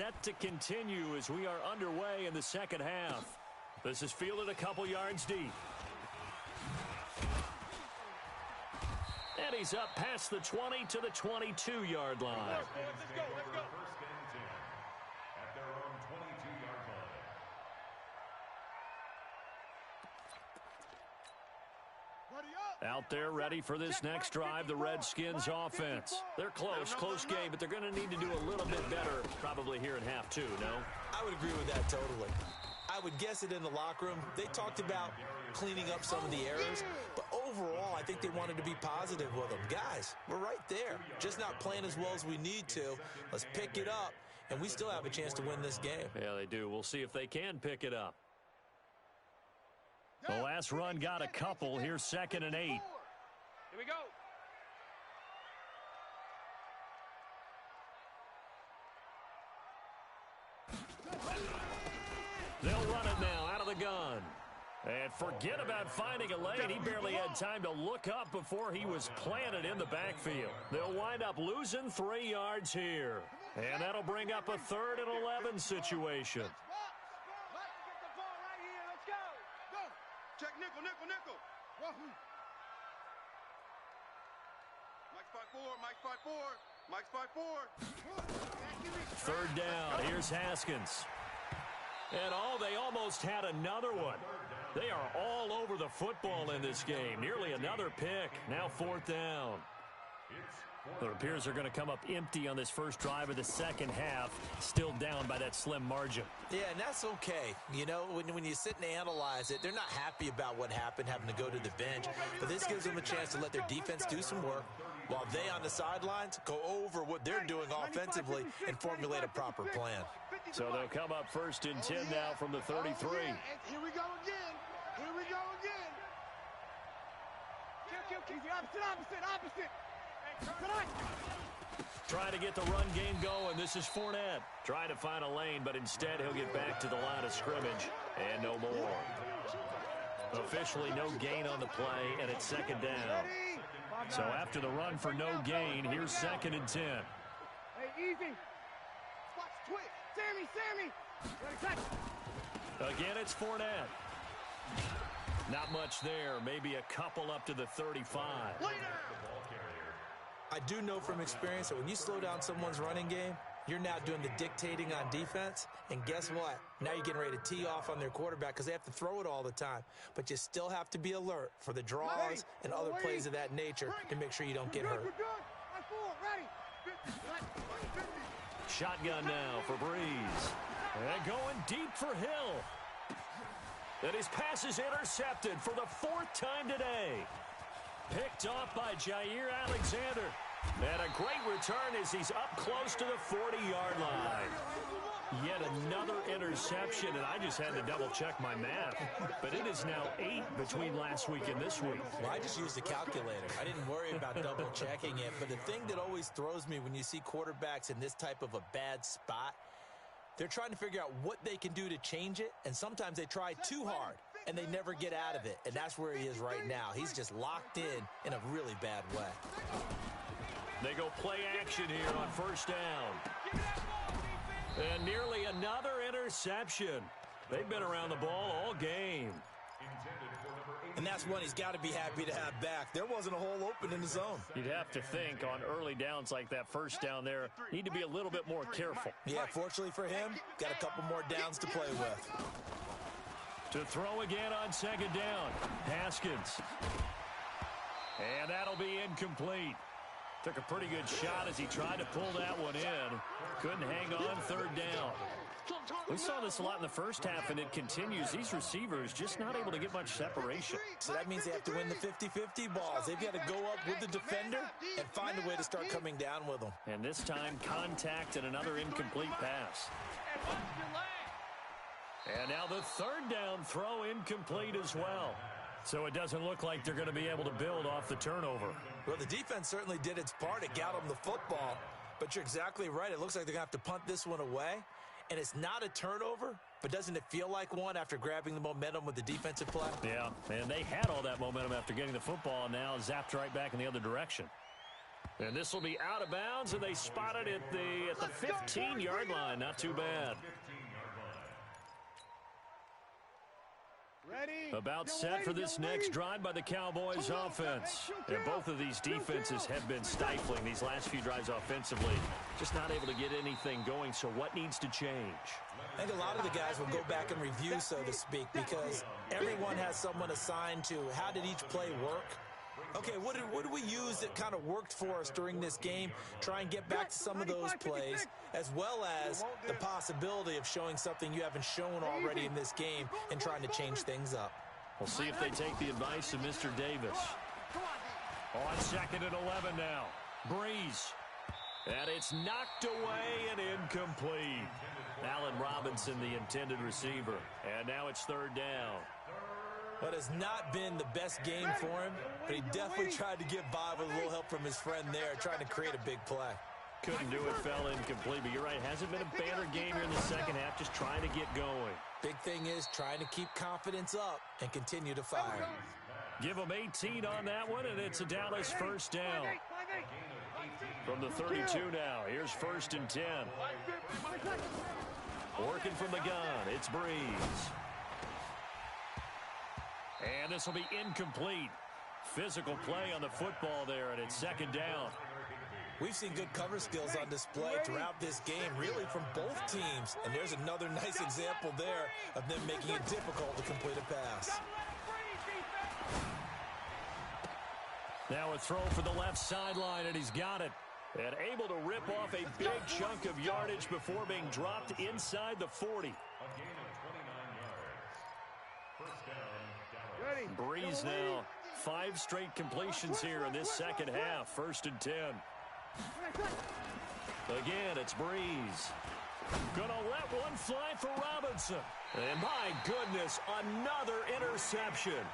set to continue as we are underway in the second half. This is fielded a couple yards deep. And he's up past the 20 to the 22-yard line. Let's go. First and 10 at their own 22-yard line. Out there ready for this next drive, the Redskins offense. They're close game, but they're going to need to do a little bit better probably here in half two, no? I would agree with that totally. I would guess it in the locker room. They talked about cleaning up some of the errors, but overall, I think they wanted to be positive with them. Guys, we're right there. Just not playing as well as we need to. Let's pick it up, and we still have a chance to win this game. Yeah, they do. We'll see if they can pick it up. The last run got a couple. Here's 2nd and 8. Here we go. They'll run it now out of the gun. And forget about finding a lane. He barely had time to look up before he was planted in the backfield. They'll wind up losing 3 yards here. And that'll bring up a 3rd and 11 situation. Check nickel. Mike's 5-4. 3rd down. Here's Haskins. And they almost had another one. They are all over the football in this game. Nearly another pick. Now 4th down. It appears they're going to come up empty on this first drive of the second half. Still down by that slim margin. Yeah, and that's okay. You know, when you sit and analyze it, they're not happy about what happened, having to go to the bench. But this gives them a chance to let their defense do some work while they on the sidelines go over what they're doing offensively and formulate a proper plan. So they'll come up 1st and 10 now from the 33. Here we go again. Opposite. Trying to get the run game going. This is Fournette. Trying to find a lane, but instead he'll get back to the line of scrimmage. And no more. Officially no gain on the play, and it's 2nd down. So after the run for no gain, here's 2nd and 10. Hey, easy. Watch twitch. Sammy. Again, it's Fournette. Not much there. Maybe a couple up to the 35. I do know from experience that when you slow down someone's running game, you're now doing the dictating on defense. And guess what? Now you're getting ready to tee off on their quarterback because they have to throw it all the time. But you still have to be alert for the draws and other plays of that nature to make sure you don't get hurt. Shotgun now for Breeze. And going deep for Hill. And his pass is intercepted for the 4th time today. Picked off by Jair Alexander. And a great return as he's up close to the 40-yard line. Yet another interception, and I just had to double-check my math. But it is now 8 between last week and this week. Well, I just used a calculator. I didn't worry about double-checking it. But the thing that always throws me when you see quarterbacks in this type of a bad spot, they're trying to figure out what they can do to change it, and sometimes they try too hard, and they never get out of it. And that's where he is right now. He's just locked in a really bad way. They go play action here on 1st down. And nearly another interception. They've been around the ball all game. And that's one he's got to be happy to have back. There wasn't a hole open in the zone. You'd have to think on early downs like that 1st down there, need to be a little bit more careful. Yeah, fortunately for him, got a couple more downs to play with. To throw again on 2nd down, Haskins. And that'll be incomplete. Took a pretty good shot as he tried to pull that one in. Couldn't hang on 3rd down. We saw this a lot in the first half, and it continues. These receivers just not able to get much separation. So that means they have to win the 50-50 balls. They've got to go up with the defender and find a way to start coming down with them. And this time, contact and another incomplete pass. And now the 3rd down throw incomplete as well. So it doesn't look like they're going to be able to build off the turnover. Well, the defense certainly did its part to get them the football. But you're exactly right. It looks like they're going to have to punt this one away. And it's not a turnover, but doesn't it feel like one after grabbing the momentum with the defensive play? Yeah, and they had all that momentum after getting the football and now zapped right back in the other direction. And this will be out of bounds, and they spot it at the 15-yard line. Not too bad. About set for this next drive by the Cowboys offense. And both of these defenses have been stifling these last few drives offensively. Just not able to get anything going, so what needs to change? I think a lot of the guys will go back and review, so to speak, because everyone has someone assigned to how did each play work. Okay, what did we use that kind of worked for us during this game? Try and get back to some of those plays, as well as the possibility of showing something you haven't shown already in this game and trying to change things up. We'll see if they take the advice of Mr. Davis. On 2nd and 11 now. Breeze. And it's knocked away and incomplete. Allen Robinson, the intended receiver. And now it's 3rd down. That has not been the best game for him, but he definitely tried to get by with a little help from his friend there, trying to create a big play. Couldn't do it, fell incomplete, but you're right, hasn't been a banner game here in the second half, just trying to get going. Big thing is trying to keep confidence up and continue to fire. Give him 18 on that one, and it's a Dallas 1st down. From the 32 now, here's 1st and 10. Working from the gun, it's Breeze. And this will be incomplete. Physical play on the football there, and it's 2nd down. We've seen good cover skills on display throughout this game, really from both teams. And there's another nice example there of them making it difficult to complete a pass. Now a throw for the left sideline, and he's got it. And able to rip off a big chunk of yardage before being dropped inside the 40. Breeze now, 5 straight completions here in this second half. 1st and 10. Again, it's Breeze. Gonna let one fly for Robinson. And my goodness, another interception.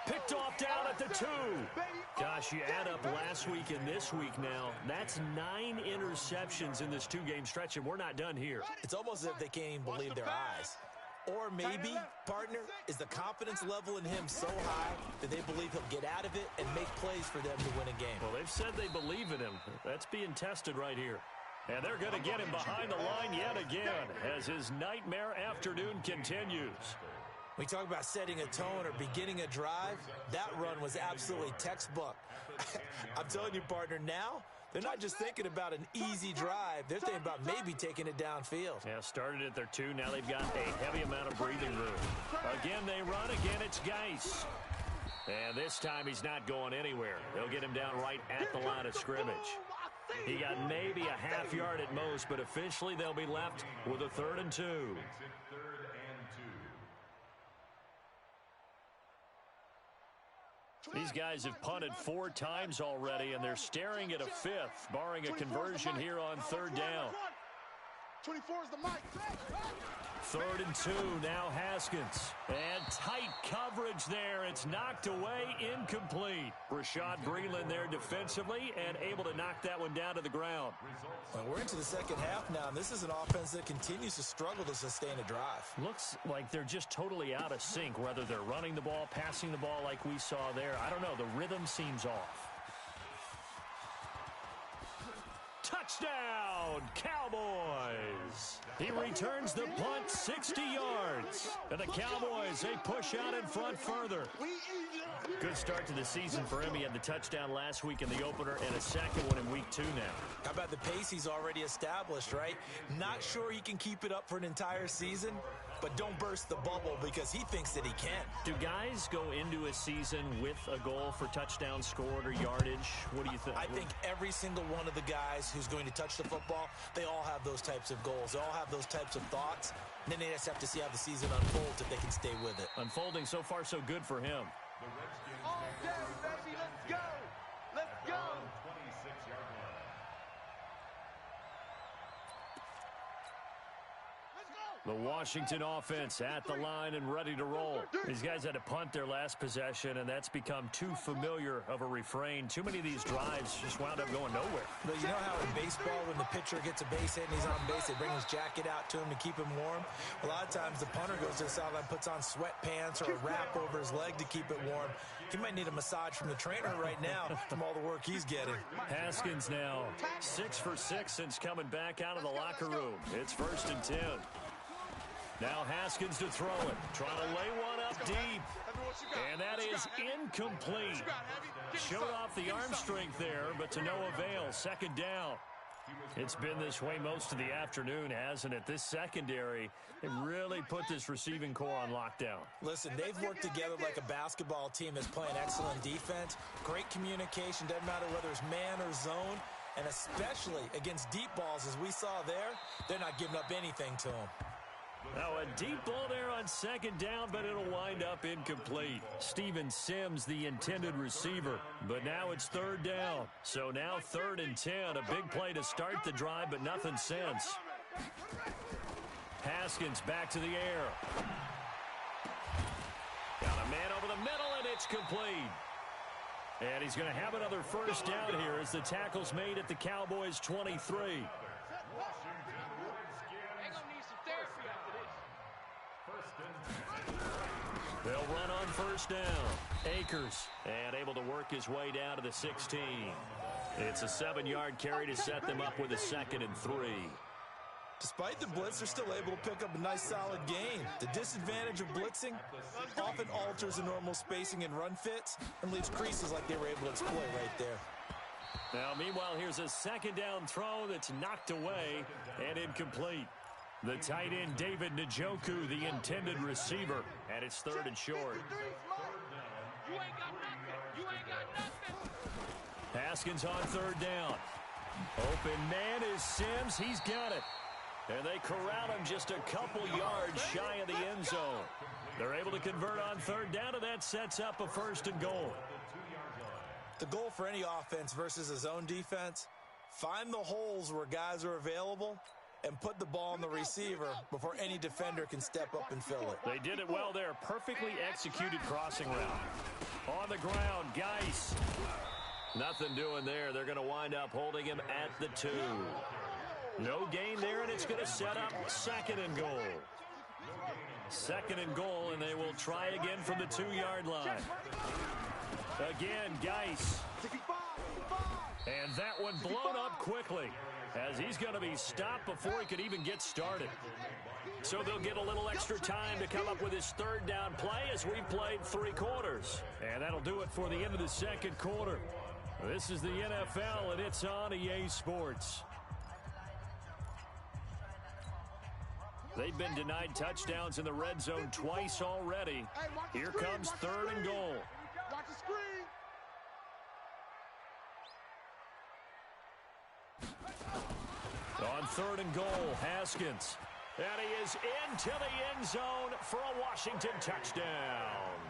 Picked off down at the 2. Gosh, you add up last week and this week now. That's 9 interceptions in this 2-game stretch, and we're not done here. It's almost as if they can't even believe their eyes. Or maybe, partner, is the confidence level in him so high that they believe he'll get out of it and make plays for them to win a game. Well, they've said they believe in him. That's being tested right here. And they're going to get him behind the line yet again as his nightmare afternoon continues. We talk about setting a tone or beginning a drive. That run was absolutely textbook. I'm telling you, partner, now they're not just thinking about an easy drive. They're thinking about maybe taking it downfield. Yeah, started at their 2. Now they've got a heavy amount of breathing room. Again, they run. Again, it's Geis. And this time he's not going anywhere. They'll get him down right at the line of scrimmage. He got maybe a half yard at most, but officially they'll be left with a 3rd and 2. These guys have punted 4 times already, and they're staring at a 5th, barring a conversion here on 3rd down. 24 is the mic. 3rd and 2, now Haskins. And tight coverage there. It's knocked away, incomplete. Rashad Breeland there defensively and able to knock that one down to the ground. Well, we're into the second half now, and this is an offense that continues to struggle to sustain a drive. Looks like they're just totally out of sync, whether they're running the ball, passing the ball like we saw there. I don't know. The rhythm seems off. Touchdown, Cowboys! He returns the punt 60 yards. And the Cowboys, they push out in front further. Good start to the season for him. He had the touchdown last week in the opener and a second one in week 2 now. How about the pace he's already established, right? Not sure he can keep it up for an entire season, but don't burst the bubble because he thinks that he can. Do guys go into a season with a goal for touchdown scored or yardage? What do you think? I think every single one of the guys who's going to touch the football, they all have those types of goals. They all have those types of thoughts. And then they just have to see how the season unfolds if they can stay with it. Unfolding so far so good for him. All day, baby, let's go. Let's go. 26-yard line. The Washington offense at the line and ready to roll. These guys had to punt their last possession, and that's become too familiar of a refrain. Too many of these drives just wound up going nowhere. But you know how in baseball, when the pitcher gets a base hit and he's on base, they bring his jacket out to him to keep him warm? A lot of times the punter goes to the sideline, puts on sweatpants or a wrap over his leg to keep it warm. He might need a massage from the trainer right now from all the work he's getting. Haskins now 6 for 6 since coming back out of the locker room. It's 1st and 10. Now Haskins to throw it. Trying to lay one up deep. And that is incomplete. Showed off the arm strength there, but to no avail. 2nd down. It's been this way most of the afternoon, hasn't it? This secondary, they really put this receiving core on lockdown. Listen, they've worked together like a basketball team that's playing excellent defense. Great communication, doesn't matter whether it's man or zone. And especially against deep balls, as we saw there, they're not giving up anything to them. Now a deep ball there on 2nd down, but it'll wind up incomplete. Steven Sims, the intended receiver, but now it's 3rd down. So now 3rd and 10, a big play to start the drive, but nothing since. Haskins back to the air. Got a man over the middle, and it's complete. And he's going to have another 1st down here as the tackle's made at the Cowboys' 23. They'll run on 1st down. Akers, and able to work his way down to the 16. It's a 7-yard carry to set them up with a 2nd and 3. Despite the blitz, they're still able to pick up a nice solid gain. The disadvantage of blitzing often alters the normal spacing and run fits and leaves creases like they were able to exploit right there. Now, meanwhile, here's a 2nd down throw that's knocked away and incomplete. The tight end, David Njoku, the intended receiver, and it's 3rd and short. You ain't got nothing. You ain't got nothing. Haskins on 3rd down. Open man is Sims. He's got it. And they corral him just a couple yards shy of the end zone. They're able to convert on 3rd down, and that sets up a 1st and goal. The goal for any offense versus a zone defense, find the holes where guys are available and put the ball on the receiver before any defender can step up and fill it. They did it well there. Perfectly executed crossing route. On the ground, Geis. Nothing doing there. They're going to wind up holding him at the 2. No gain there, and it's going to set up 2nd and goal. 2nd and goal, and they will try again from the 2-yard line. Again, Geis. And that one blown up quickly, as he's going to be stopped before he could even get started. So they'll get a little extra time to come up with his 3rd down play as we've played 3 quarters. And that'll do it for the end of the 2nd quarter. This is the NFL, and it's on EA Sports. They've been denied touchdowns in the red zone twice already. Here comes 3rd and goal. Watch the screen. On 3rd and goal, Haskins. And he is into the end zone for a Washington touchdown.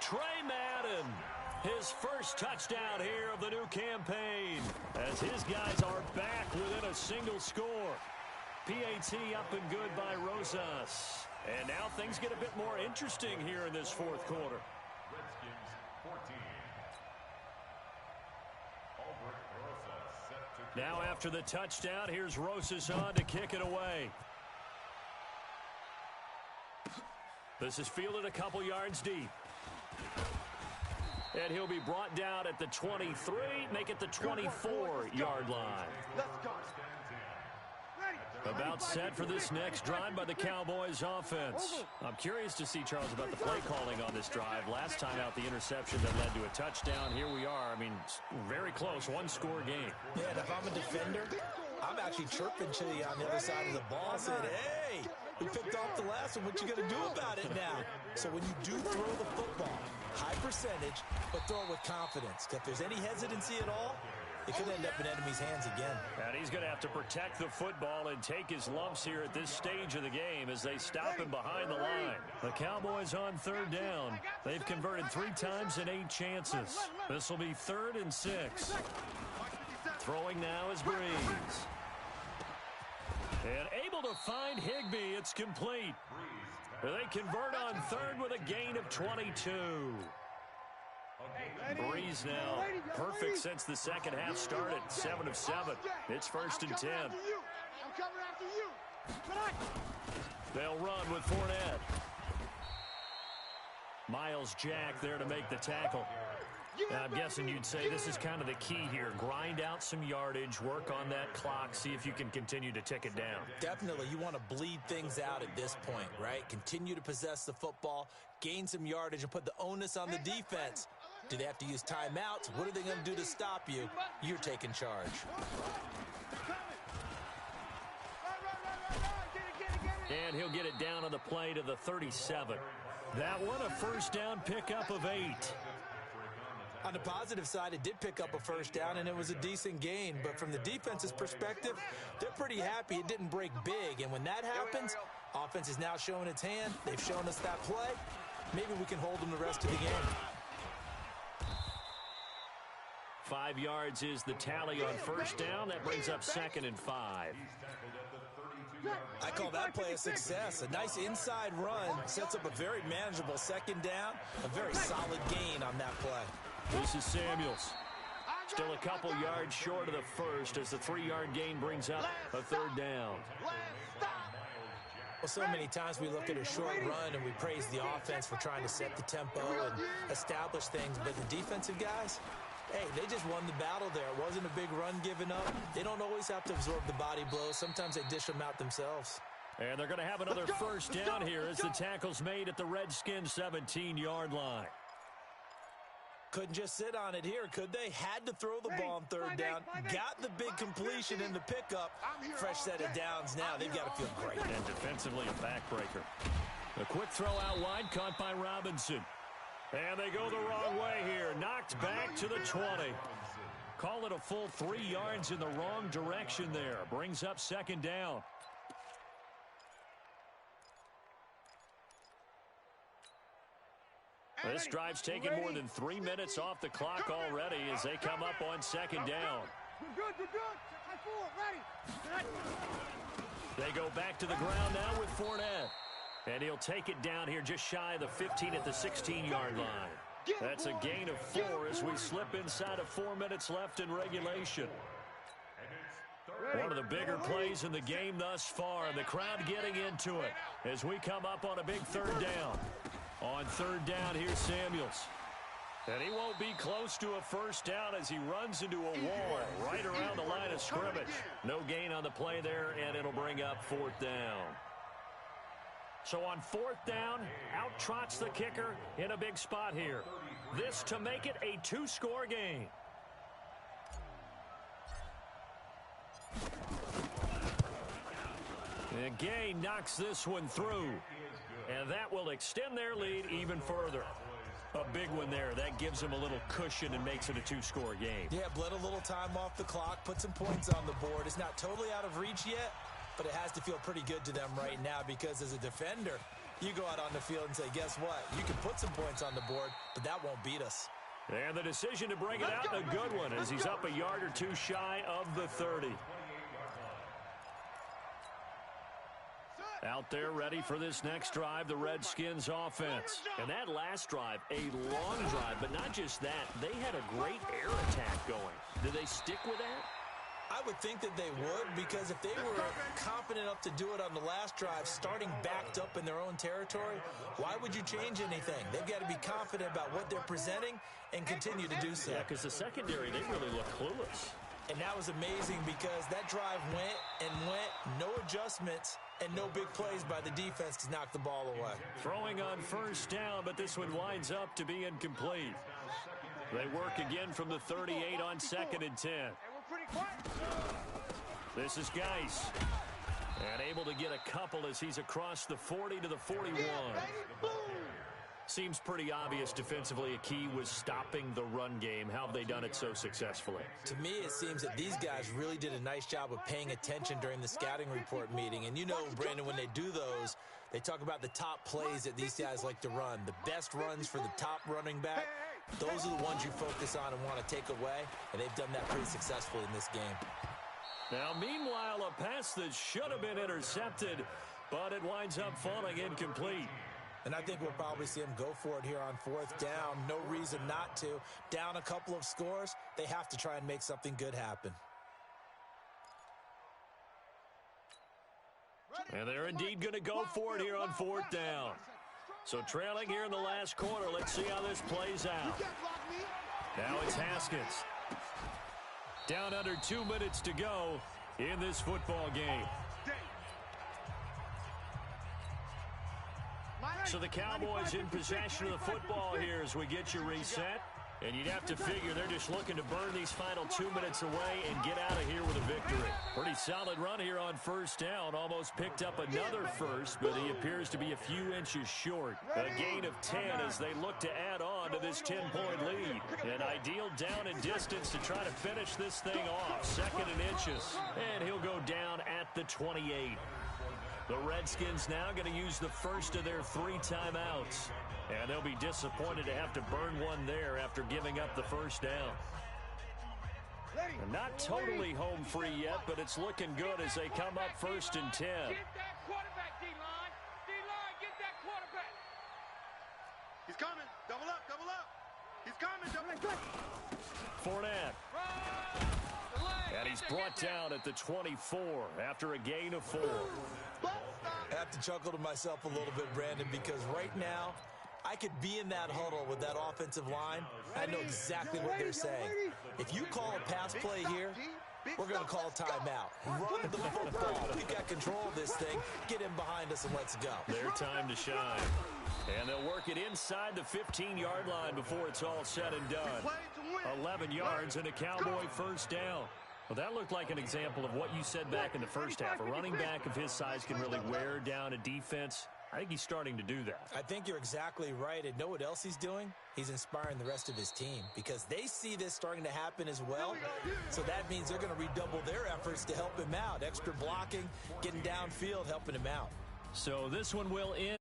Trey Madden, his 1st touchdown here of the new campaign, as his guys are back within a single score. PAT up and good by Rosas. And now things get a bit more interesting here in this 4th quarter. Redskins 14. Now after the touchdown, here's Rosas on to kick it away. This is fielded a couple yards deep. And he'll be brought down at the 23, make it the 24-yard line. Let's go. About set for this next drive by the Cowboys offense. I'm curious to see, Charles, about the play calling on this drive. Last time out, the interception that led to a touchdown. Here we are. I mean, very close, 1-score game. Yeah, and if I'm a defender, I'm actually chirping to you on the other side of the ball, saying, hey, we picked off the last one. What you going to do about it now? So when you do throw the football, high percentage, but throw it with confidence. If there's any hesitancy at all, it could end up in enemy's hands again. And he's going to have to protect the football and take his lumps here at this stage of the game as they stop him behind the line. The Cowboys on 3rd down. They've converted 3 times in 8 chances. This will be 3rd and 6. Throwing now is Breeze. And able able to find Higbee. It's complete. They convert on third with a gain of 22. Breeze now perfect since the second half started. 7 of 7. It's 1st and 10. I'm coming after you. They'll run with Fournette. Miles Jack there to make the tackle. Now, I'm guessing you'd say this is kind of the key here. Grind out some yardage, work on that clock, see if you can continue to tick it down. Definitely, you want to bleed things out at this point, right? Continue to possess the football, gain some yardage, and put the onus on the defense. Do they have to use timeouts? What are they going to do to stop you? You're taking charge. And he'll get it down on the play to the 37. That one, a first down pickup of 8. On the positive side, it did pick up a first down, and it was a decent gain. But from the defense's perspective, they're pretty happy it didn't break big. And when that happens, offense is now showing its hand. They've shown us that play. Maybe we can hold them the rest of the game. 5 yards is the tally on first down. That brings up 2nd and 5. I call that play a success. A nice inside run sets up a very manageable second down. A very solid gain on that play. This is Samuels. Still a couple yards short of the first as the 3-yard gain brings up a 3rd down. Well, so many times we look at a short run and we praise the offense for trying to set the tempo and establish things. But the defensive guys, hey, they just won the battle there. It wasn't a big run given up. They don't always have to absorb the body blows. Sometimes they dish them out themselves. And they're going to have another first down here as the tackle's made at the Redskins' 17-yard line. Couldn't just sit on it here, could they? Had to throw the ball on 3rd down. Got the big completion in the pickup. Fresh set of downs now. They've got to feel great. And defensively a backbreaker. A quick throw out wide, caught by Robinson. And they go the wrong way here. Knocked back to the 20. Call it a full 3 yards in the wrong direction there. Brings up 2nd down. This drive's taken more than 3 minutes off the clock already as they come up on 2nd down. Good. Ready. They go back to the ground now with Fournette. And he'll take it down here just shy of the 15 at the 16-yard line. That's a gain of 4 as we slip inside of 4 minutes left in regulation. One of the bigger plays in the game thus far, and the crowd getting into it as we come up on a big 3rd down. On 3rd down, here's Samuels. And he won't be close to a first down as he runs into a wall right around the line of scrimmage. No gain on the play there, and it'll bring up 4th down. So on 4th down, out trots the kicker in a big spot here. This to make it a 2-score game. And Gay knocks this one through. And that will extend their lead even further. A big one there. That gives them a little cushion and makes it a 2-score game. Yeah, bled a little time off the clock, put some points on the board. It's not totally out of reach yet, but it has to feel pretty good to them right now because as a defender, you go out on the field and say, guess what? You can put some points on the board, but that won't beat us. And the decision to bring it out, a good one, as he's up a yard or 2 shy of the 30. Out there ready for this next drive, the Redskins offense. And that last drive, a long drive, but not just that. They had a great air attack going. Do they stick with that? I would think that they would, because if they were confident enough to do it on the last drive, starting backed up in their own territory, why would you change anything? They've got to be confident about what they're presenting and continue to do so. Yeah, because the secondary, they really look clueless. And that was amazing because that drive went and went, no adjustments, and no big plays by the defense to knock the ball away. Throwing on first down, but this one winds up to be incomplete. They work again from the 38 on 2nd and 10. This is Geis. And able to get a couple as he's across the 40 to the 41. Seems pretty obvious defensively a key was stopping the run game. How have they done it so successfully? To me, it seems that these guys really did a nice job of paying attention during the scouting report meeting. And you know, Brandon, when they do those, they talk about the top plays that these guys like to run. The best runs for the top running back. Those are the ones you focus on and want to take away. And they've done that pretty successfully in this game. Now, meanwhile, a pass that should have been intercepted, but it winds up falling incomplete. And I think we'll probably see him go for it here on fourth down. No reason not to. Down a couple of scores, they have to try and make something good happen. And they're indeed going to go for it here on fourth down. So trailing here in the last quarter. Let's see how this plays out. Now it's Haskins. Down under 2 minutes to go in this football game. So the Cowboys in possession of the football here as we get you reset. And you'd have to figure they're just looking to burn these final 2 minutes away and get out of here with a victory. Pretty solid run here on first down. Almost picked up another first, but he appears to be a few inches short. A gain of 10 as they look to add on to this 10-point lead. An ideal down and distance to try to finish this thing off. 2nd and inches. And he'll go down at the 28. The Redskins now going to use the first of their 3 timeouts. And they'll be disappointed to have to burn one there after giving up the first down. And not totally home free yet, but it's looking good as they come up 1st and 10. Get that quarterback, D-line. D-line, get that quarterback. He's coming. Double up, double up. He's coming. Double up. Fournette. And he's brought down at the 24 after a gain of 4. I have to chuckle to myself a little bit, Brandon, because right now, I could be in that huddle with that offensive line. I know exactly what they're saying. If you call a pass play here, we're going to call timeout. Run the football. We've got control of this thing. Get him behind us and let's go. Their time to shine. And they'll work it inside the 15-yard line before it's all said and done. 11 yards and a Cowboy first down. Well, that looked like an example of what you said back in the first half. A running back of his size can really wear down a defense. I think he's starting to do that. I think you're exactly right. And know what else he's doing? He's inspiring the rest of his team because they see this starting to happen as well. So that means they're going to redouble their efforts to help him out. Extra blocking, getting downfield, helping him out. So this one will end.